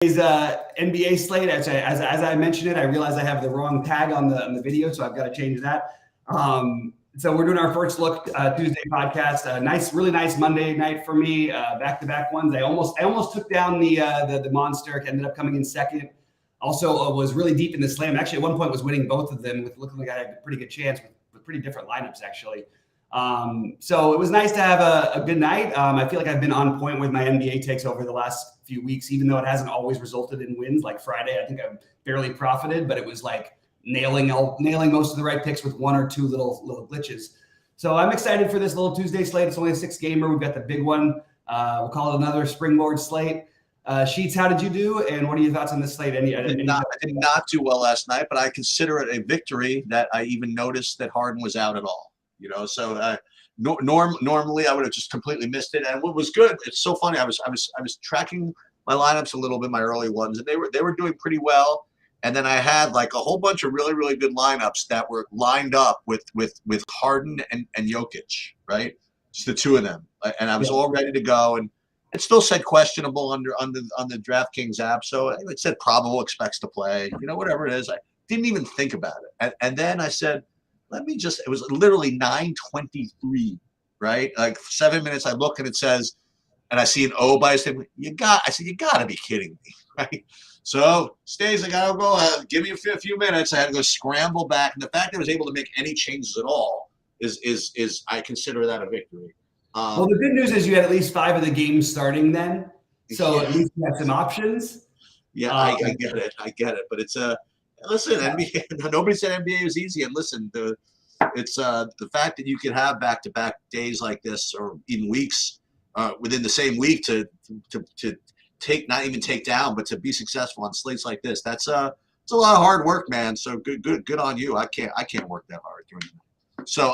NBA slate. As I mentioned it, I realize I have the wrong tag on the video, so I've got to change that. So we're doing our first look Tuesday podcast. Really nice Monday night for me. Back-to-back ones. I almost took down the monster. Ended up coming in second. Also was really deep in the slam. Actually, at one point was winning both of them with looking like I had a pretty good chance with pretty different lineups actually. So it was nice to have a good night. I feel like I've been on point with my NBA takes over the last few weeks, even though it hasn't always resulted in wins. Like Friday, I think I barely profited, but it was like nailing most of the right picks with one or two little glitches. So I'm excited for this little Tuesday slate. It's only a 6-gamer. We've got the big one. We'll call it another springboard slate. Sheets, how did you do? And what are your thoughts on this slate? I did not do well last night, but I consider it a victory that I even noticed that Harden was out at all. So normally I would have just completely missed it. And what was good, it's so funny. I was tracking my lineups a little bit, my early ones, and they were doing pretty well. And then I had like a whole bunch of really, really good lineups that were lined up with Harden and Jokic, right? Just the two of them, and I was all ready to go. And it still said questionable on the DraftKings app, so it said probable, expects to play, whatever it is. I didn't even think about it, and then I said, it was literally 9:23, right? Like 7 minutes. I look and it says, and I see an O by his name. You got to be kidding me, right? So Stays, I gotta go. Give me a few minutes. I had to go scramble back, and the fact that I was able to make any changes at all is I consider that a victory. Well, the good news is you had at least 5 of the games starting then, so at least you have some options. Yeah, I get it, but it's listen, NBA. Nobody said NBA was easy, and listen, it's the fact that you can have back-to-back days like this, or even weeks within the same week to not even take down, but to be successful on slates like this. It's a lot of hard work, man. So good on you. I can't work that hard doing that. So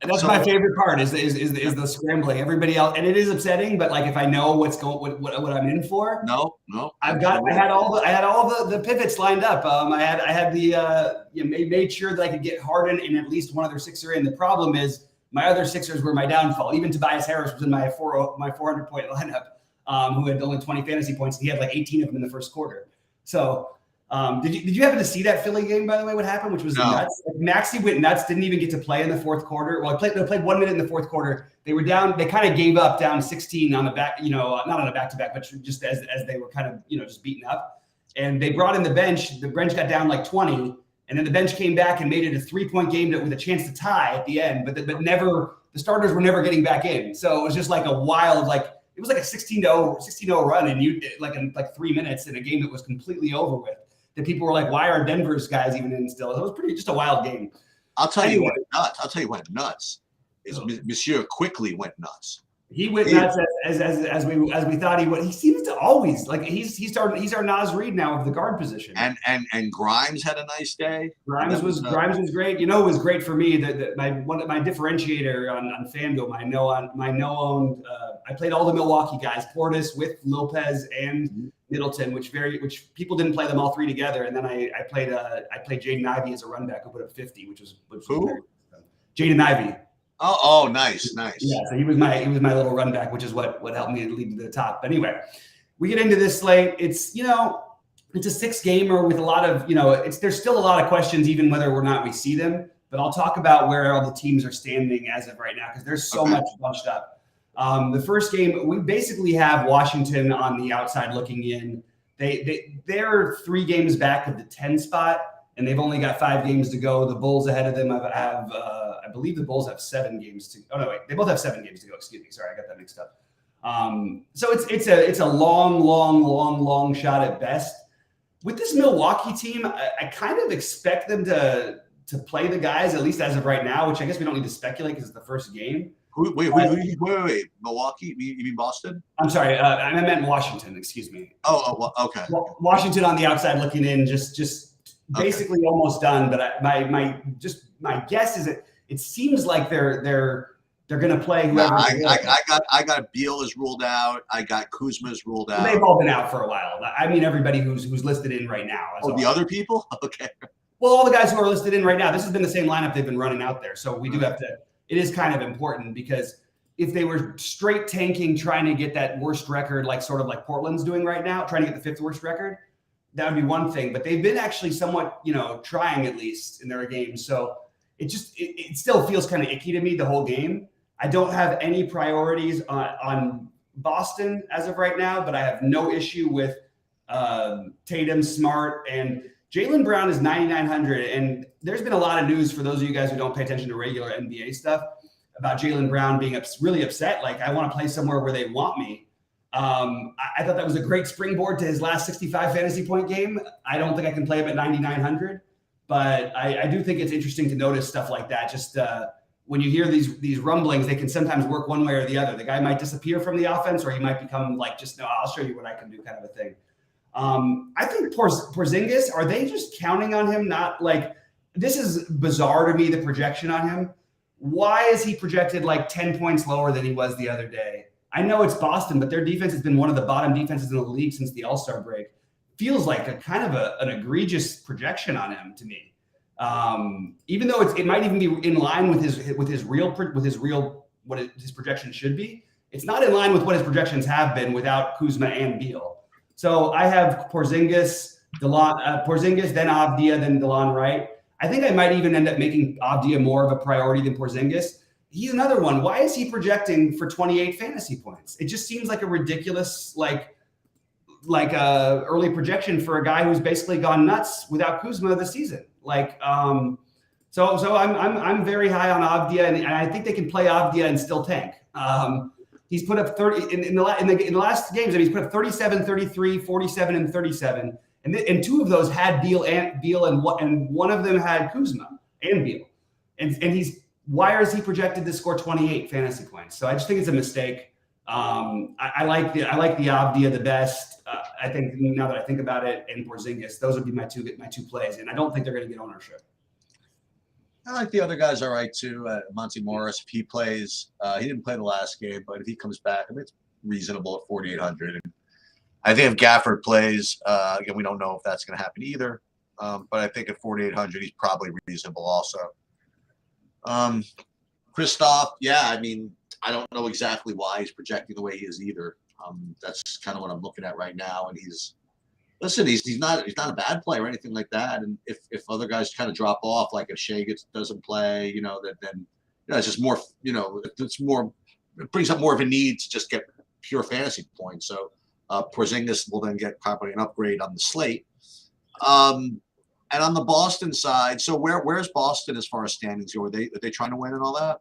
and that's my favorite part is the scrambling. Everybody else, and it is upsetting, but like if I know what I'm in for. No. I had all the pivots lined up. I had made sure that I could get Harden and at least one other Sixer in. The problem is my other Sixers were my downfall. Even Tobias Harris was in my 400 point lineup, who had only 20 fantasy points. And he had like 18 of them in the first quarter. So. Did you happen to see that Philly game, by the way, what happened, which was nuts? Like Maxey went nuts, didn't even get to play in the fourth quarter. Well, they played 1 minute in the fourth quarter. They were down, they kind of gave up down 16 on the back, not on a back-to-back, but just as they were kind of, just beaten up. And they brought in the bench. The bench got down like 20, and then the bench came back and made it a 3-point game with a chance to tie at the end, but never, the starters were never getting back in. So it was just like a wild, it was like a 16-0 run, and in 3 minutes in a game that was completely over with. That people were like, why are Denver's guys even in still? It was just a wild game. I'll tell you what nuts is Monsieur quickly went nuts. He went nuts as we thought he would. He seems to always he's our Nas Reed now of the guard position. And Grimes had a nice day. Grimes was great. It was great for me that my differentiator on FanDuel, my no-owned. I played all the Milwaukee guys, Portis with Lopez and Middleton, which people didn't play them all three together. And then I played Jaden Ivey as a run back who put up 50, which was who? Jaden Ivey. Oh, nice. Yeah, so he was my little run back, which is what helped me lead to the top. But anyway, we get into this slate. It's it's a 6-gamer with a lot of there's still a lot of questions even whether or not we see them. But I'll talk about where all the teams are standing as of right now because there's so much bunched up. The first game, we basically have Washington on the outside looking in. They're 3 games back of the 10 spot, and they've only got 5 games to go. The Bulls ahead of them I believe the Bulls have 7 games to. Oh no, wait, they both have 7 games to go. Excuse me, sorry, I got that mixed up. So it's a long shot at best. With this Milwaukee team, I kind of expect them to play the guys at least as of right now, which I guess we don't need to speculate because it's the first game. Wait, Milwaukee? You mean Boston? I'm sorry, I meant Washington. Excuse me. Oh, okay. Washington on the outside looking in, just basically almost done. But my guess is that it seems like they're going to play whoever. I got Beal is ruled out. I got Kuzma is ruled out. They've all been out for a while. I mean, everybody who's listed in right now. The other people? Okay. Well, all the guys who are listed in right now. This has been the same lineup they've been running out there. So we do have to. It is kind of important because if they were straight tanking, trying to get that worst record, like sort of like Portland's doing right now, trying to get the 5th worst record, that would be one thing. But they've been actually somewhat, trying at least in their games. So it still feels kind of icky to me the whole game. I don't have any priorities on Boston as of right now, but I have no issue with Tatum, Smart, and Jaylen Brown is 9,900. And there's been a lot of news for those of you guys who don't pay attention to regular NBA stuff about Jaylen Brown being really upset. Like, I want to play somewhere where they want me. I thought that was a great springboard to his last 65 fantasy point game. I don't think I can play him at 9,900, but I do think it's interesting to notice stuff like that. Just when you hear these rumblings, they can sometimes work one way or the other. The guy might disappear from the offense, or he might become like, just, no, I'll show you what I can do kind of a thing. I think Porzingis, are they just counting on him? Not like, this is bizarre to me, the projection on him. Why is he projected like 10 points lower than he was the other day? I know it's Boston, but their defense has been one of the bottom defenses in the league since the All-Star break. Feels like a kind of an egregious projection on him to me. Even though it might even be in line with his real what his projection should be. It's not in line with what his projections have been without Kuzma and Beal. So I have Porzingis, then Avdia, then DeLon Wright. I think I might even end up making Avdia more of a priority than Porzingis. He's another one. Why is he projecting for 28 fantasy points? It just seems like a ridiculous, like a early projection for a guy who's basically gone nuts without Kuzma this season. So I'm very high on Avdia, and I think they can play Avdia and still tank. He's put up 30 in the last games. I mean, he's put up 37, 33, 47, and 37. And 2 of those had Beal and one of them had Kuzma and Beal. And why is he projected to score 28 fantasy points? So I just think it's a mistake. I like the Avdia the best. I think now that I think about it, and Porzingis, those would be my two plays. And I don't think they're going to get ownership. I like the other guys all right too. Monty Morris, if he plays, he didn't play the last game, but if he comes back, I mean, it's reasonable at 4,800. And I think if Gafford plays, again, we don't know if that's going to happen either. But I think at 4,800, he's probably reasonable also. Kristoff, yeah, I mean, I don't know exactly why he's projecting the way he is either. That's kind of what I'm looking at right now. And he's not a bad player or anything like that. And if other guys kind of drop off, like if Shea doesn't play, then it's just more, it brings up more of a need to just get pure fantasy points. So Porzingis will then get probably an upgrade on the slate. And on the Boston side, so where's Boston as far as standings go? Are they trying to win and all that?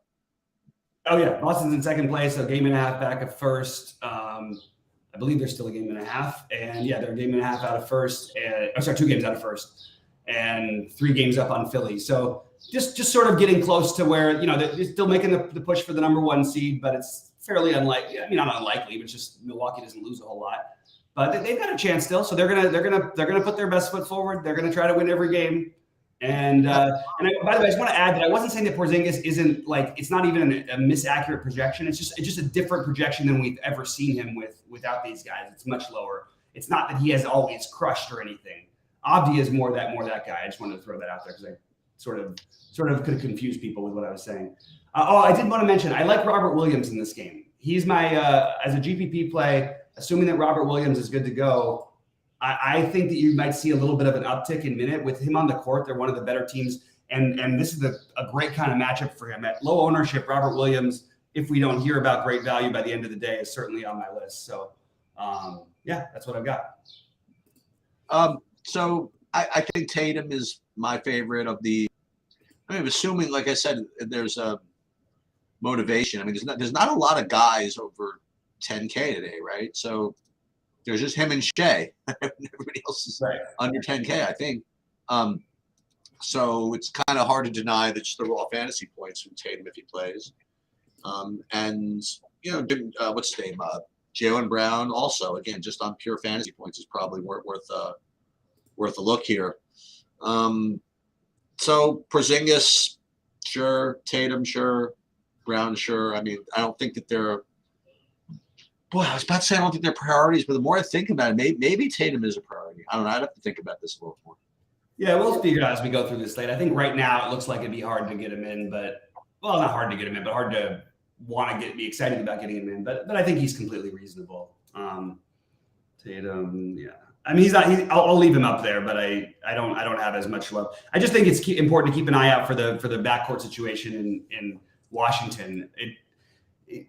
Oh yeah, Boston's in second place, so game and a half back of first. I believe they're still a game and a half, and yeah, they're a game and a half out of first. 2 games out of first, and 3 games up on Philly. So just sort of getting close to where they're still making the push for the number 1 seed, but it's fairly unlikely. I mean, not unlikely, but it's just Milwaukee doesn't lose a whole lot. But they've got a chance still, so they're gonna put their best foot forward. They're gonna try to win every game. And by the way, I just want to add that I wasn't saying that Porzingis isn't it's not even a misaccurate projection. It's just a different projection than we've ever seen him without these guys. It's much lower. It's not that he has always crushed or anything. Avdia is more that guy. I just wanted to throw that out there because I sort of could have confused people with what I was saying. I did want to mention I like Robert Williams in this game. He's my as a GPP play. Assuming that Robert Williams is good to go, I think that you might see a little bit of an uptick in minute with him on the court. They're one of the better teams, and this is a great kind of matchup for him. At low ownership, Robert Williams, if we don't hear about great value by the end of the day, is certainly on my list. So, yeah, that's what I've got. So I think Tatum is my favorite of the. I mean, assuming, like I said, there's a motivation. I mean, there's not a lot of guys over 10K today, right? So there's just him and Shea. Everybody else is right under 10K, I think. So it's kind of hard to deny that just the raw fantasy points from Tatum if he plays. And what's his name? Jaylen Brown also, again, just on pure fantasy points is probably worth a look here. So Porzingis, sure. Tatum, sure. Brown, sure. I mean, I don't think that they're. Boy, I was about to say I don't think they're priorities, but the more I think about it, maybe Tatum is a priority. I don't know. I'd have to think about this a little more. Yeah, we'll figure it out as we go through this slate. I think right now it looks like it'd be hard to get him in, but not hard to get him in, but hard to want to be excited about getting him in, but I think he's completely reasonable. Tatum, yeah. I mean, I'll leave him up there, but I don't have as much love. I just think it's important to keep an eye out for the backcourt situation in Washington.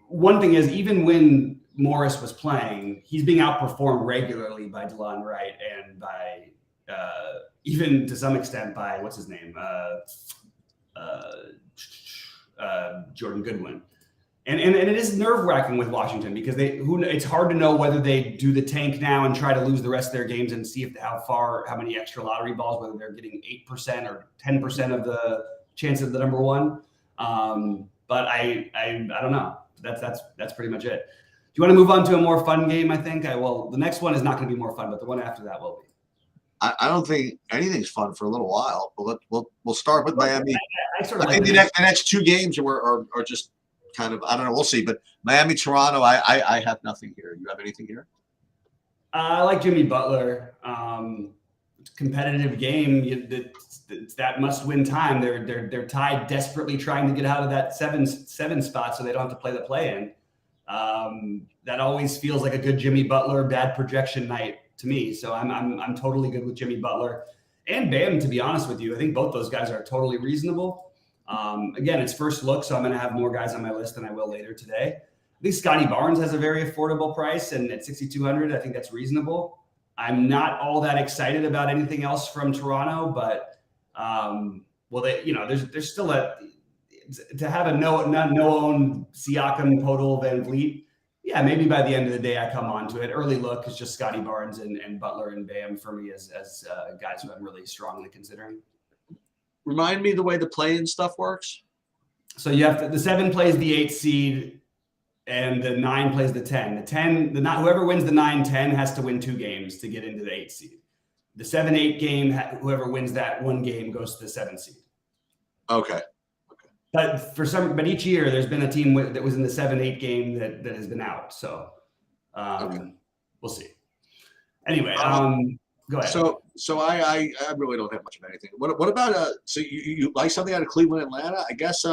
One thing is, even when Morris was playing, he's being outperformed regularly by DeLon Wright and by even to some extent by what's his name, Jordan Goodwin. And it is nerve-wracking with Washington because it's hard to know whether they do the tank now and try to lose the rest of their games and see how many extra lottery balls, whether they're getting 8% or 10% of the chance of the number one. But I don't know. That's pretty much it. Do you want to move on to a more fun game? I think the next one is not going to be more fun, but the one after that will be. I don't think anything's fun for a little while, but we'll start with Miami. I think the next two games are just kind of, I don't know, we'll see. But Miami, Toronto, I have nothing here. You have anything here? I like Jimmy Butler. Competitive game. It's that must-win time. They're tied, desperately trying to get out of that seven spot so they don't have to play the play-in. That always feels like a good Jimmy Butler bad projection night to me. So I'm totally good with Jimmy Butler and Bam. To be honest with you, I think both those guys are totally reasonable. Again, it's first look, so I'm going to have more guys on my list than I will later today. I think Scotty Barnes has a very affordable price, and at 6,200, I think that's reasonable. I'm not all that excited about anything else from Toronto, but there's still to have a no own Siakam, Podol, Van Vliet. Yeah, maybe by the end of the day I come on to it. Early look is just Scotty Barnes and Butler and Bam for me as guys who I'm really strongly considering. Remind me the way the play-in stuff works. So you have the 7 plays the 8 seed, and the 9 plays the 10. Whoever wins the 9-10 has to win 2 games to get into the 8 seed. The 7-8 game, whoever wins that one game goes to the 7 seed. Okay. But each year there's been a team that was in the 7-8 game that has been out. So we'll see. Anyway, go ahead. So I really don't have much of anything. What about so you like something out of Cleveland, Atlanta? I guess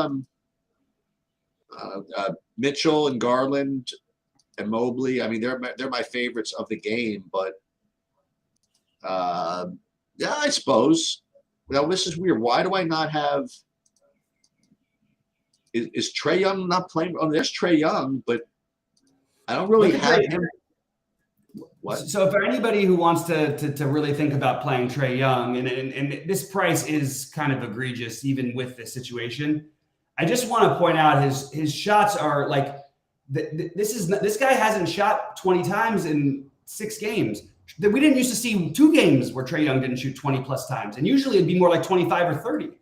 Mitchell and Garland and Mobley. I mean, they're my favorites of the game, but yeah, I suppose. Now this is weird. Why do I not have? Is Trae Young not playing? Oh, there's Trae Young, but I don't really have him. What? So for anybody who wants to really think about playing Trae Young, and this price is kind of egregious even with this situation, I just want to point out his shots are like this guy hasn't shot 20 times in 6 games. We didn't used to see 2 games where Trae Young didn't shoot 20 plus times, and usually it'd be more like 25 or 30.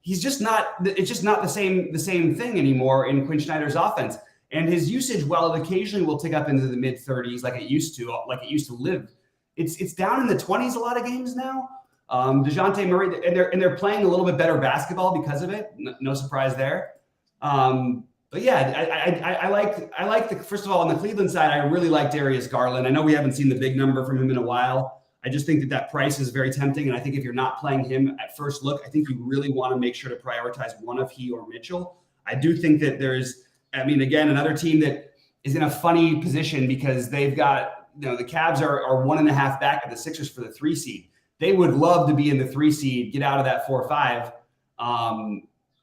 He's just not. It's just not the same thing anymore in Quinn Snyder's offense. And his usage, while it occasionally will tick up into the mid 30s, like it used to live, it's down in the 20s a lot of games now. DeJounte Murray, and they're playing a little bit better basketball because of it. No surprise there. But yeah, I like the first of all on the Cleveland side, I really like Darius Garland. I know we haven't seen the big number from him in a while. I just think that price is very tempting. And I think if you're not playing him at first look, I think you really want to make sure to prioritize one of he or Mitchell. I do think that again, another team that is in a funny position because they've got, the Cavs are 1.5 back at the Sixers for the 3 seed. They would love to be in the 3 seed, get out of that 4-5.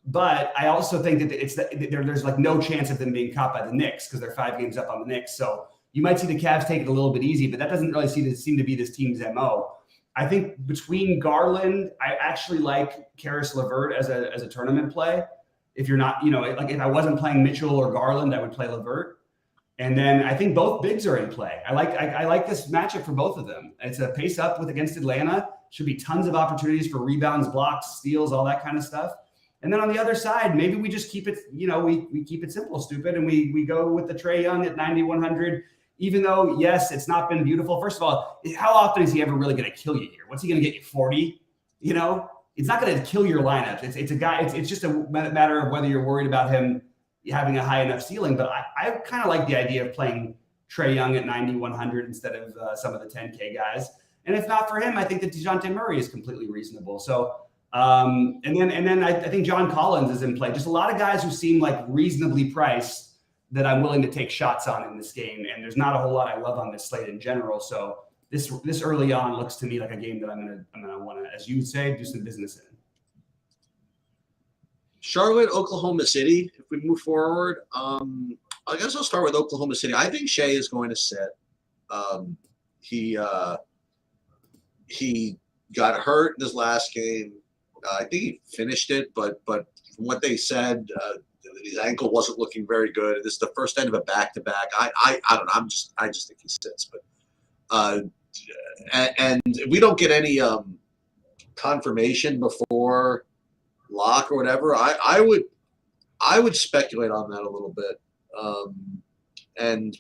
But I also think that there's like no chance of them being caught by the Knicks because they're 5 games up on the Knicks. So you might see the Cavs take it a little bit easy, but that doesn't really seem to be this team's MO. I think between Garland, I actually like Karis LeVert as a tournament play. If you're not, like if I wasn't playing Mitchell or Garland, I would play LeVert. And then I think both bigs are in play. I like this matchup for both of them. It's a pace up against Atlanta. Should be tons of opportunities for rebounds, blocks, steals, all that kind of stuff. And then on the other side, maybe we just keep it, we keep it simple, stupid, and we go with the Trae Young at 9,100. Even though, yes, it's not been beautiful. First of all, how often is he ever really going to kill you here? What's he going to get you, 40? It's not going to kill your lineup. It's a guy. It's just a matter of whether you're worried about him having a high enough ceiling. But I kind of like the idea of playing Trae Young at 9,100 instead of some of the 10K guys. And if not for him, I think that DeJounte Murray is completely reasonable. So And then I think John Collins is in play. Just a lot of guys who seem like reasonably priced that I'm willing to take shots on in this game. And there's not a whole lot I love on this slate in general. So this early on looks to me like a game that I'm gonna want to, as you would say, do some business in. Charlotte, Oklahoma City. If we move forward, I guess I'll start with Oklahoma City. I think Shea is going to sit. He got hurt in his last game. I think he finished it, but from what they said, his ankle wasn't looking very good. This is the first end of a back-to-back. I don't know. I just think he sits. But and we don't get any confirmation before lock or whatever. I would speculate on that a little bit. And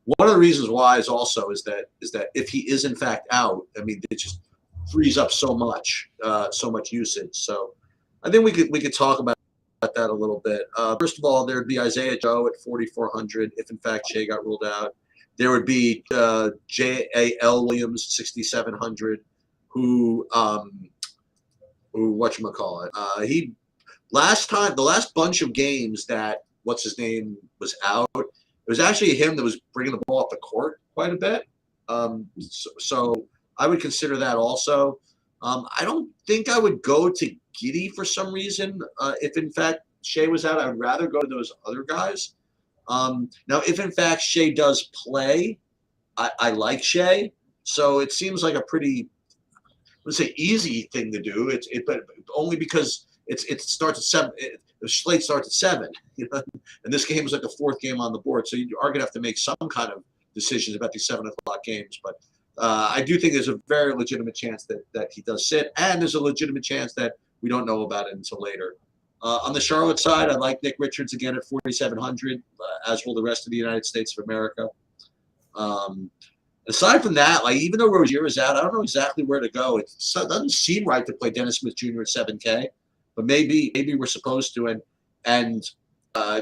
one of the reasons why is that if he is in fact out, I mean, it just frees up so much usage. So I think we could talk about that a little bit. First of all, there'd be Isaiah Joe at 4,400 if in fact Shea got ruled out. There would be J.A.L. Williams 6,700, who whatchamacallit. He the last bunch of games that what's his name was out, it was actually him that was bringing the ball up the court quite a bit. So I would consider that also. I don't think I would go to Giddey for some reason. If in fact Shea was out, I would rather go to those other guys. Now, if in fact Shea does play, I like Shea. So it seems like a pretty, let's say, easy thing to do. But only because it starts at 7. The slate starts at 7, and this game was like the 4th game on the board. So you are going to have to make some kind of decisions about these 7 o'clock games. But I do think there's a very legitimate chance that he does sit, and there's a legitimate chance that we don't know about it until later. On the Charlotte side, I like Nick Richards again at 4,700, as will the rest of the United States of America. Aside from that, like even though Rozier is out, I don't know exactly where to go. It doesn't seem right to play Dennis Smith Jr. at 7K, but maybe we're supposed to. And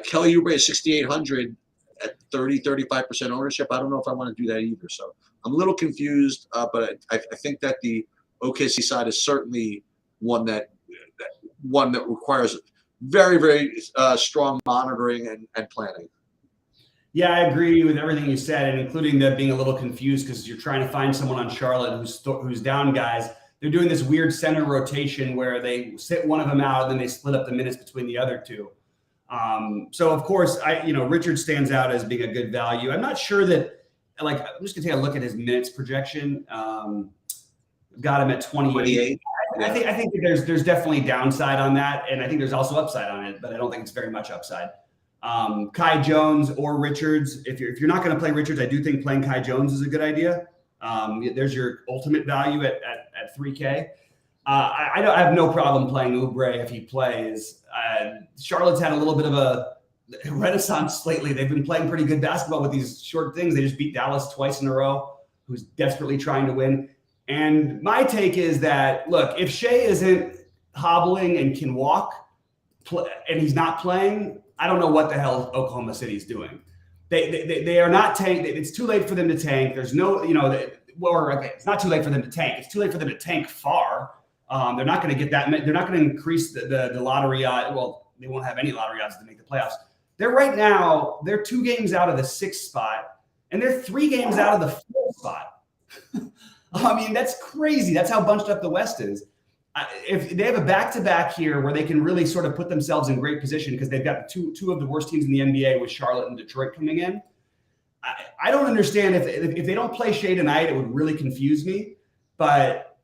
Kelly Oubre at 6,800 at 35% ownership. I don't know if I want to do that either. So I'm a little confused, but I think that the OKC side is certainly one that requires very, very strong monitoring and planning. Yeah, I agree with everything you said, and including that being a little confused because you're trying to find someone on Charlotte who's down guys. They're doing this weird center rotation where they sit one of them out and then they split up the minutes between the other two. So of course, Richard stands out as being a good value. I'm not sure that, I'm just gonna take a look at his minutes projection. Got him at 28. Yeah. I think that there's definitely downside on that, and I think there's also upside on it, but I don't think it's very much upside. Kai Jones or Richards. If you're not going to play Richards, I do think playing Kai Jones is a good idea. There's your ultimate value at 3K. I have no problem playing Oubre if he plays. Charlotte's had a little bit of a renaissance lately. They've been playing pretty good basketball with these short things. They just beat Dallas twice in a row, who's desperately trying to win. And my take is that, look, if Shea isn't hobbling and can walk, and he's not playing, I don't know what the hell Oklahoma City's doing. They are not tank. It's too late for them to tank. There's no, it's not too late for them to tank. It's too late for them to tank far. They're not going to get that. They're not going to increase the lottery odds. Well, they won't have any lottery odds to make the playoffs. They're 2 games out of the 6th spot, and they're 3 games out of the 4th spot. I mean, that's crazy. That's how bunched up the West is. If they have a back-to-back here where they can really sort of put themselves in great position because they've got two of the worst teams in the NBA with Charlotte and Detroit coming in. I don't understand if they don't play Shea tonight, it would really confuse me. But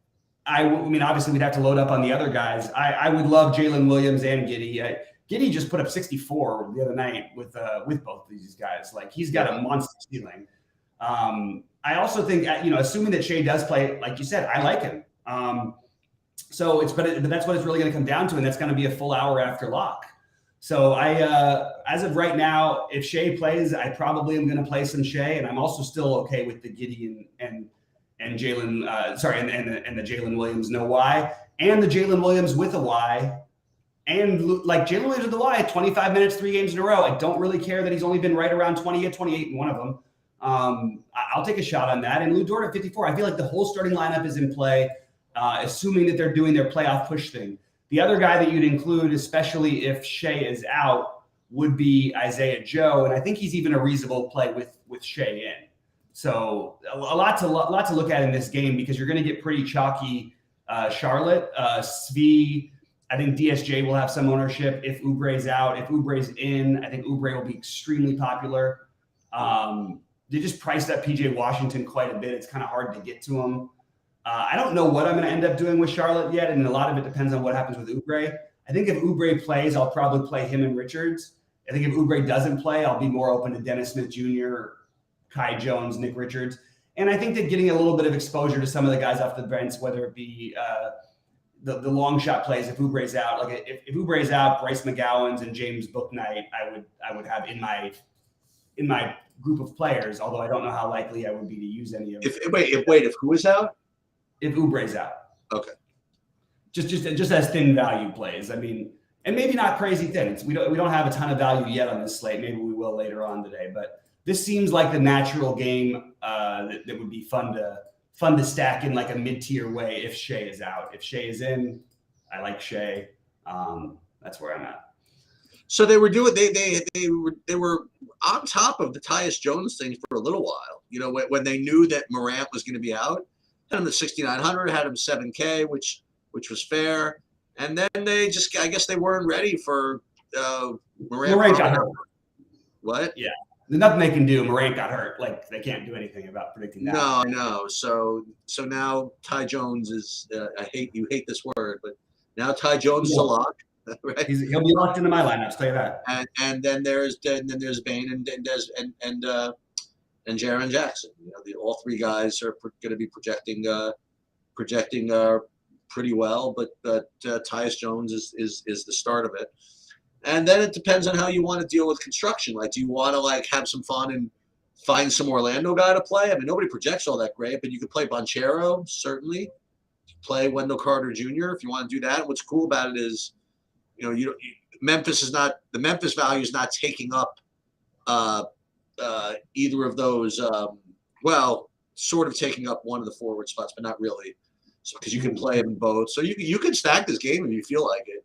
I mean, obviously we'd have to load up on the other guys. I would love Jalen Williams and Giddey. Giddey just put up 64 the other night with both of these guys. Like he's got a monster ceiling. I also think, assuming that Shea does play, like you said, I like him. But that's what it's really going to come down to, and that's going to be a full hour after lock. So as of right now, if Shea plays, I probably am going to play some Shea, and I'm also still okay with the Giddey and Jalen, and the Jalen Williams no Y, and the Jalen Williams with a Y, and like Jalen Williams with a Y, 25 minutes, 3 games in a row. I don't really care that he's only been right around 28 in one of them. I'll take a shot on that. And Lou Dort at 54. I feel like the whole starting lineup is in play. assuming that they're doing their playoff push thing. The other guy that you'd include, especially if Shea is out, would be Isaiah Joe, and I think he's even a reasonable play with Shea in. So a lot to look at in this game because you're going to get pretty chalky. Charlotte, Svi, I think DSJ will have some ownership if Oubre's out. If Oubre's in, I think Oubre will be extremely popular. They just priced up PJ Washington quite a bit. It's kind of hard to get to him. I don't know what I'm going to end up doing with Charlotte yet, and a lot of it depends on what happens with Oubre. I think if Oubre plays, I'll probably play him and Richards. I think if Oubre doesn't play, I'll be more open to Dennis Smith Jr., Kai Jones, Nick Richards. And I think that getting a little bit of exposure to some of the guys off the bench, whether it be the long shot plays, if Oubre's out, like if Oubre's out, Bryce McGowan's and James Bouknight, I would have in my group of players. Although I don't know how likely I would be to use any of them. If who is out? If Oubre's out, okay. Just as thin value plays. I mean, and maybe not crazy thin. We don't have a ton of value yet on this slate. Maybe we will later on today, but this seems like the natural game that would be fun to stack in like a mid-tier way if Shea is out. If Shea is in, I like Shea. That's where I'm at. So they were doing they were on top of the Tyus Jones thing for a little while. You know, when they knew that Morant was going to be out, had him at 6,900, had him 7K, which was fair. And then I guess they weren't ready for Morant got hurt. What? Yeah. There's nothing they can do. Morant got hurt. Like, they can't do anything about predicting that. No. So now Ty Jones is you hate this word, but now Ty Jones is a lock. Right? He'll be locked into my lineup, tell you that. And then there's Bane and Jaren Jackson. You know, all three guys are going to be projecting pretty well, but Tyus Jones is the start of it. And then it depends on how you want to deal with construction. Like, do you want to have some fun and find some Orlando guy to play? I mean, nobody projects all that great, but you could play Banchero, certainly. Play Wendell Carter Jr. if you want to do that. What's cool about it is, Memphis value is not taking up either of those. Sort of taking up one of the forward spots, but not really. So because you can play them both, so you can stack this game if you feel like it.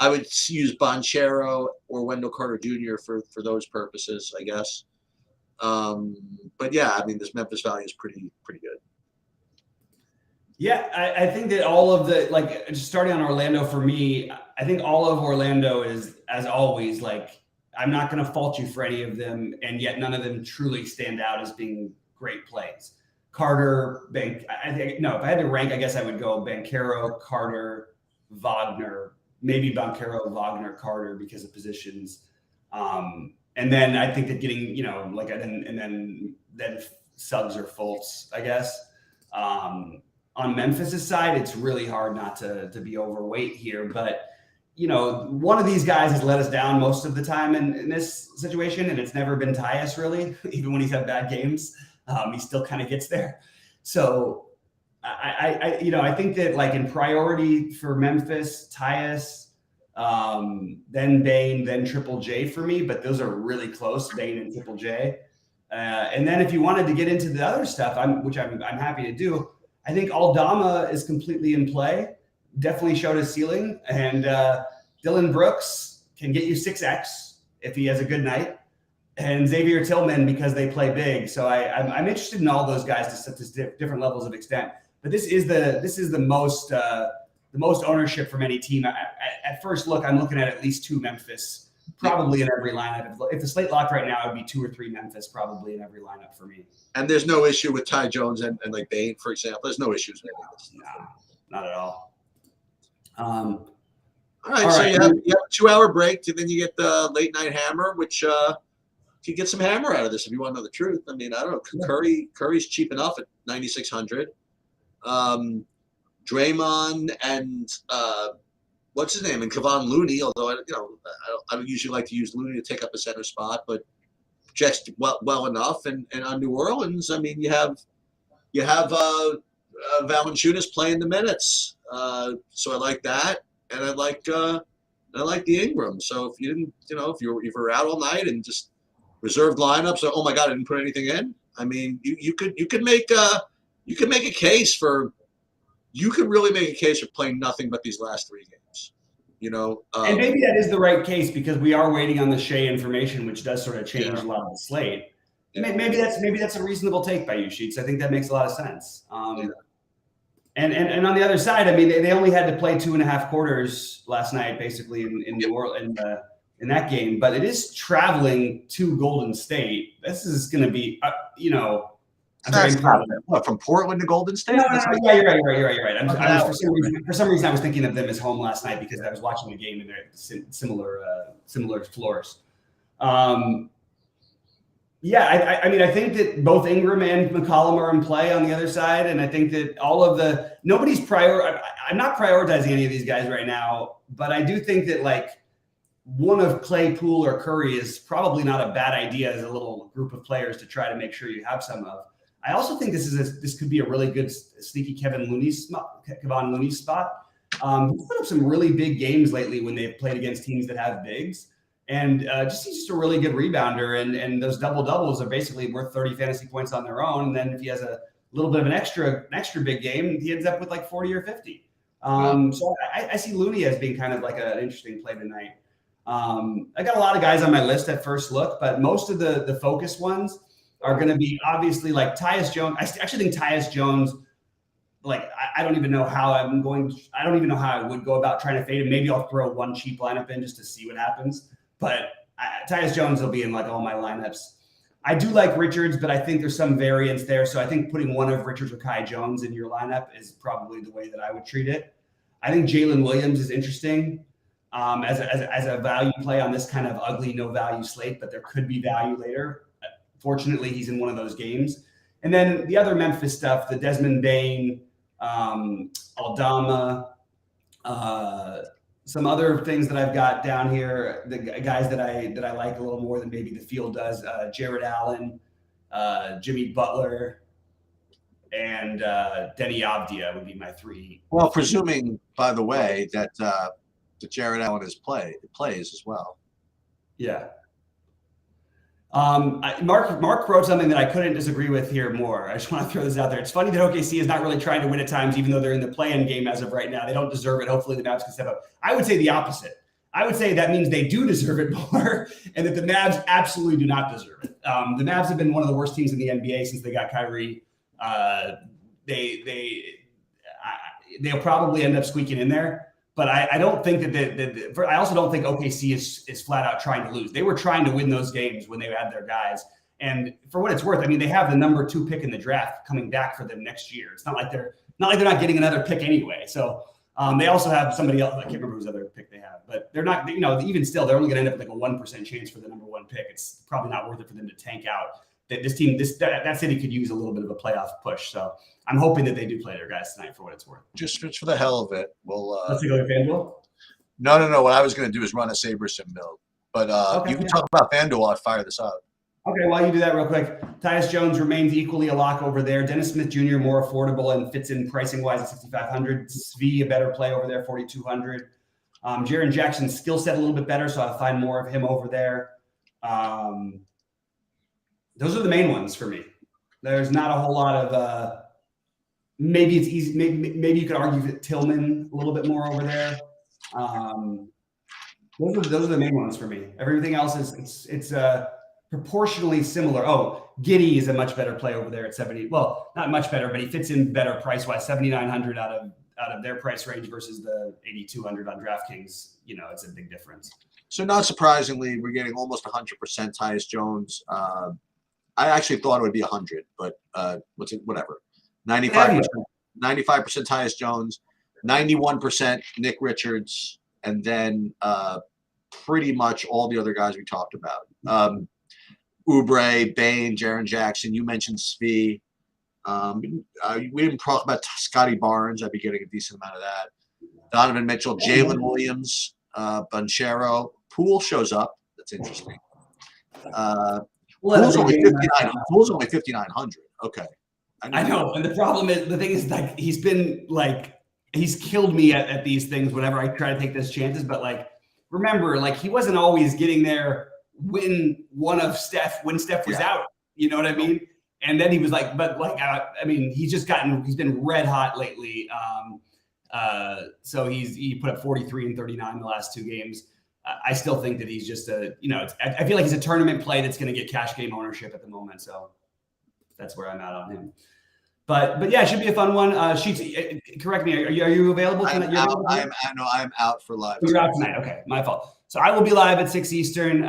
I would use Banchero or Wendell Carter Jr. for those purposes, I guess. But yeah, I mean, this Memphis value is pretty good. Yeah, I think that all of the just starting on Orlando for me, I think all of Orlando is, as always, I'm not going to fault you for any of them, and yet none of them truly stand out as being great plays. Carter, if I had to rank, I guess I would go Banchero, Carter, Wagner, maybe Banchero, Wagner, Carter because of positions. And then I think that getting, then Suggs or Fultz, I guess. On Memphis' side, it's really hard not to be overweight here. But, one of these guys has let us down most of the time in this situation, and it's never been Tyus, really. Even when he's had bad games, he still kind of gets there. So I think that in priority for Memphis, Tyus, then Bane, then Triple J for me, but those are really close, Bane and Triple J. And then if you wanted to get into the other stuff, which I'm happy to do, I think Aldama is completely in play. Definitely showed his ceiling, and Dylan Brooks can get you 6x if he has a good night, and Xavier Tillman because they play big. So I'm interested in all those guys to different levels of extent. But this is the most ownership from any team. At first look, I'm looking at least two Memphis, probably in every lineup. If the slate locked right now, it would be 2 or 3 Memphis probably in every lineup for me. And there's no issue with Ty Jones and Bane, for example. There's no issues with any of this. No, not at all. All right, so you have a 2-hour break, and then you get the late night hammer, which you get some hammer out of this if you want to know the truth. I mean, I don't know. Curry's cheap enough at 9,600. Draymond and what's his name, and Kevon Looney. Although I don't usually like to use Looney to take up a center spot, but projects well enough. And on New Orleans, I mean, you have Valanciunas playing the minutes, so I like that, and I like the Ingram. So if you didn't, if you're out all night and just reserved lineups, oh my God, I didn't put anything in. I mean, you could make a case for you could really make a case for playing nothing but these last 3 games. And maybe that is the right case because we are waiting on the Shea information, which does sort of change a lot of the slate. Yeah. Maybe that's a reasonable take by you, Sheets. I think that makes a lot of sense. And on the other side, I mean, they only had to play 2.5 quarters last night, basically in New Orleans in that game. But it is traveling to Golden State. This is going to be, what, from Portland to Golden State? No, yeah, you're right. For some reason, I was thinking of them as home last night because I was watching the game and they're similar floors. Yeah, I mean, I think that both Ingram and McCollum are in play on the other side, and I think that I'm not prioritizing any of these guys right now, but I do think that like one of Clay, Poole, or Curry is probably not a bad idea as a little group of players to try to make sure you have some of. I also think this could be a really good sneaky Kevon Looney spot. He's put up some really big games lately when they've played against teams that have bigs. And he's just a really good rebounder. And those double-doubles are basically worth 30 fantasy points on their own. And then if he has a little bit of an extra big game, he ends up with like 40 or 50. So I see Looney as being kind of like an interesting play tonight. I got a lot of guys on my list at first look, but most of the focus ones are going to be obviously like Tyus Jones. I actually think Tyus Jones, like, I don't even know how I would go about trying to fade him. Maybe I'll throw one cheap lineup in just to see what happens. But Tyus Jones will be in like all my lineups. I do like Richards, but I think there's some variance there. So I think putting one of Richards or Kai Jones in your lineup is probably the way that I would treat it. I think Jalen Williams is interesting as a value play on this kind of ugly, no value slate, but there could be value later. Fortunately, he's in one of those games. And then the other Memphis stuff, the Desmond Bane, Aldama, some other things that I've got down here, the guys that I like a little more than maybe the field does, Jared Allen, Jimmy Butler, and Denny Avdia would be my 3. Well, presuming, by the way, that Jared Allen plays as well. Yeah. Mark wrote something that I couldn't disagree with here more. I just want to throw this out there. It's funny that OKC is not really trying to win at times, even though they're in the play-in game as of right now. They don't deserve it. Hopefully the Mavs can step up. I would say the opposite. I would say that means they do deserve it more and that the Mavs absolutely do not deserve it. The Mavs have been one of the worst teams in the NBA since they got Kyrie. They'll probably end up squeaking in there. But I don't think I also don't think OKC is flat out trying to lose. They were trying to win those games when they had their guys. And for what it's worth, I mean, they have the number 2 pick in the draft coming back for them next year. It's not like they're not getting another pick anyway. So they also have somebody else. I can't remember whose other pick they have, but they're not. Even still, they're only going to end up with like a 1% chance for the number 1 pick. It's probably not worth it for them to tank out. This team, that city could use a little bit of a playoff push. So I'm hoping that they do play their guys tonight for what it's worth. Just for the hell of it, we'll. Let's go to FanDuel. No. What I was going to do is run a SaberSim build, but you can talk about FanDuel while I fire this up. Okay, while you do that real quick, Tyus Jones remains equally a lock over there. Dennis Smith Jr. more affordable and fits in pricing wise at 6,500. Svi a better play over there, 4,200. Jaren Jackson's skill set a little bit better, so I'll find more of him over there. Those are the main ones for me. There's not a whole lot of maybe it's easy. Maybe you could argue that Tillman a little bit more over there. Those are the main ones for me. Everything else is proportionally similar. Oh, Giddey is a much better play over there at 70. Well, not much better, but he fits in better price wise. 7,900 out of their price range versus the 8,200 on DraftKings. It's a big difference. So not surprisingly, we're getting almost 100% Tyus Jones. I actually thought it would be 100, but whatever. 95% Tyus Jones, 91% Nick Richards, and then pretty much all the other guys we talked about. Oubre, Bane, Jaren Jackson. You mentioned Svi. We didn't talk about Scotty Barnes. I'd be getting a decent amount of that. Donovan Mitchell, Jalen Williams, Banchero. Poole shows up. That's interesting. Poole's only 5,900. Okay. I know. And the problem is, the thing is, like, he's killed me at these things whenever I try to take those chances. But remember, he wasn't always getting there when Steph was out. You know what I mean? And then he was like, but like, I mean, he's been red hot lately. So he put up 43 and 39 in the last 2 games. I still think that he's just I feel like he's a tournament play that's going to get cash game ownership at the moment. So that's where I'm at on him. But yeah, it should be a fun one. Sheets, correct me. Are you available tonight? I'm out for live. You're out tonight. Okay, my fault. So I will be live at 6 Eastern.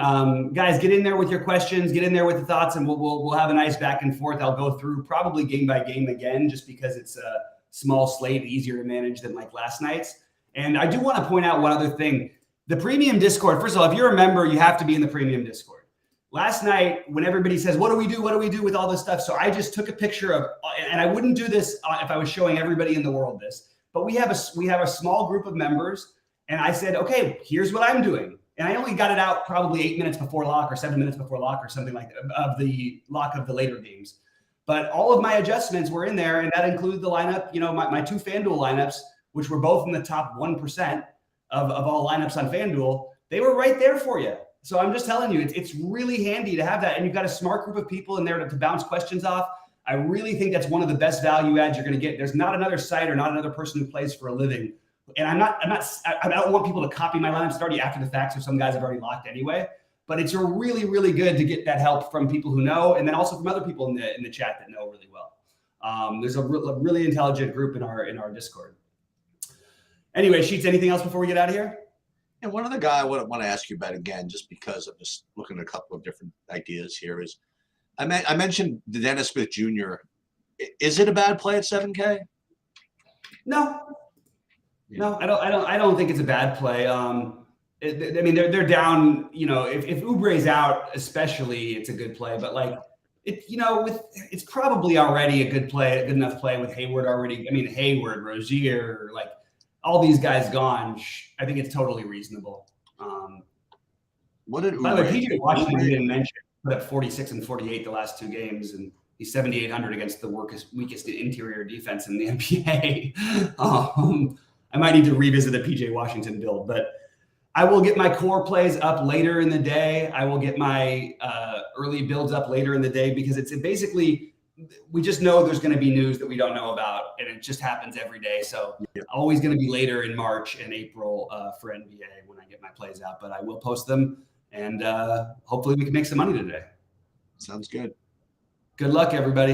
Guys, get in there with your questions. Get in there with the thoughts, and we'll have a nice back and forth. I'll go through probably game by game again, just because it's a small slate, easier to manage than like last night's. And I do want to point out one other thing. The premium Discord, first of all, if you're a member, you have to be in the premium Discord. Last night, when everybody says, what do we do? What do we do with all this stuff? So I just took a picture of, and I wouldn't do this if I was showing everybody in the world this, but we have a small group of members. And I said, okay, here's what I'm doing. And I only got it out probably 8 minutes before lock or 7 minutes before lock or something like that, of the lock of the later games. But all of my adjustments were in there, and that included the lineup, my 2 FanDuel lineups, which were both in the top 1% of all lineups on FanDuel. They were right there for you. So I'm just telling you, it's really handy to have that. And you've got a smart group of people in there to bounce questions off. I really think that's one of the best value adds you're going to get. There's not another site or not another person who plays for a living. And I don't want people to copy my lineups already after the fact, so some guys have already locked anyway. But it's really, really good to get that help from people who know, and then also from other people in the chat that know really well. There's a really intelligent group in our Discord. Anyway, Sheets, anything else before we get out of here? And one other guy I want to ask you about again, just because I'm just looking at a couple of different ideas here, is I mentioned the Dennis Smith Jr. Is it a bad play at 7K? No, I don't think it's a bad play. I mean, they're down. If Oubre's out, especially, it's a good play. But like it's probably already a good enough play with Hayward already. I mean, Hayward, Rozier, like all these guys gone. I think it's totally reasonable. What did Oubre? By the way, PJ Washington didn't mention, put up 46 and 48 the last 2 games, and he's 7,800 against the weakest interior defense in the NBA. I might need to revisit a PJ Washington build, but I will get my core plays up later in the day. I will get my early builds up later in the day, because it's basically, we just know there's going to be news that we don't know about, and it just happens every day. So always going to be later in March and April for NBA when I get my plays out, but I will post them, and hopefully we can make some money today. Sounds good. Good luck, everybody.